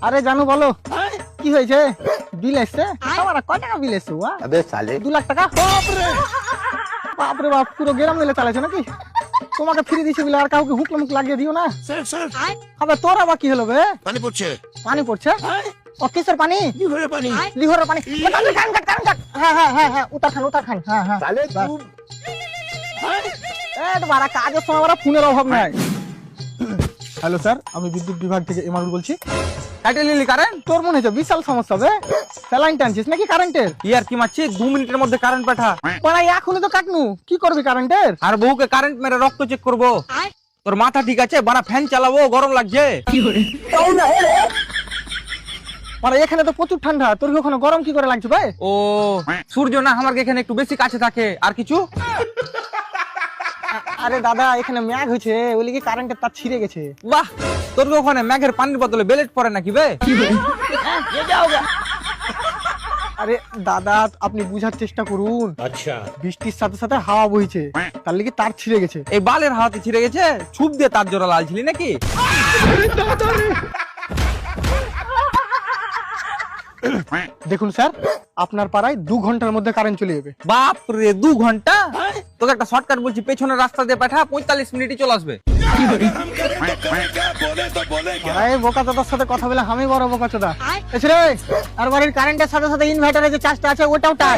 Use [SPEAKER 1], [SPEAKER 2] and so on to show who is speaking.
[SPEAKER 1] আরে জানু বলো কি হয়েছে? বিল এসছে? আমার কয় টাকা বিল এসছে? 2 লাখ টাকা। বাপরে বাপ, পুরো গ্রাম মিলে চালাইছো নাকি? তোমাকে ফ্রি দিছে বলে আর কাউকে হুকলা মুখ লাগিয়ে দিও না।
[SPEAKER 2] স্যার
[SPEAKER 1] আবে তোর আবার কি হলো বে?
[SPEAKER 2] পানি পড়ছে।
[SPEAKER 1] পানি পড়ছে? ও কিসের পানি?
[SPEAKER 2] লিভারের পানি।
[SPEAKER 1] লিভারের পানি। কান কাট। হ্যাঁ উতার খান। হ্যাঁ। তোমার কাজের সময় ওরা ফোনের অভাব নাই। হ্যালো স্যার, আমি বিদ্যুৎ বিভাগ থেকে ইমানুল বলছি।
[SPEAKER 3] কাটে নিলি কারেন্ট?
[SPEAKER 1] তোর মনে হচ্ছে বিশাল সমস্যা বে। স্যালাইন টানছিস নাকি কারেন্টের?
[SPEAKER 3] ইয়ার কি মারছি? 2 মিনিটের মধ্যে কারেন্ট পাঠা।
[SPEAKER 1] মানে এখনই তো কাটনু, কি করবি কারেন্টের?
[SPEAKER 3] আর বউকে কারেন্ট মেরে রক্ত চেক করবো। তোর মাথা ঠিক আছে? বানা ফ্যান চালাবো, গরম লাগছে।
[SPEAKER 1] মানে এখানে তো প্রচুর ঠান্ডা, তোর কি ওখানে গরম কি করে লাগছে ভাই?
[SPEAKER 3] ও সূর্য না আমার এখানে একটু বেশি কাছে থাকে। আর কিছু?
[SPEAKER 1] আরে দাদা, এখানে ম্যাগ হয়েছে, ওই লিগে কারেন্টের তার ছিঁড়ে গেছে।
[SPEAKER 3] বাহ, তোর কি ওখানে ম্যাগের পানির বদলে বেলেট পড়ে নাকি বে?
[SPEAKER 1] আরে দাদা, আপনি বুঝার চেষ্টা করুন।
[SPEAKER 2] আচ্ছা
[SPEAKER 1] বৃষ্টির সাথে সাথে হাওয়া বইছে, তার লিগে তার ছিঁড়ে গেছে।
[SPEAKER 3] এই বালের হাওয়াতে ছিঁড়ে গেছে? ছুপ দিয়ে তার জোড়া লালছিলি নাকি?
[SPEAKER 1] দেখুন স্যার, আপনার পাড়ায় 2 ঘন্টার মধ্যে কারেন্ট চলে যাবে।
[SPEAKER 3] বাপ রে, 2 ঘন্টা? তোকে একটা শর্টকাট বলছি, পেছনের রাস্তা দিয়ে পাঠা, 45 মিনিটই চলে আসবে।
[SPEAKER 1] আরে বোকা চোদার সাথে কথা বলে আমি বড় বোকা চোদা। এসে রে, আর বাড়ির কারেন্টের সাথে সাথে ইনভার্টারের যে চার্জটা আছে ওটাও টান।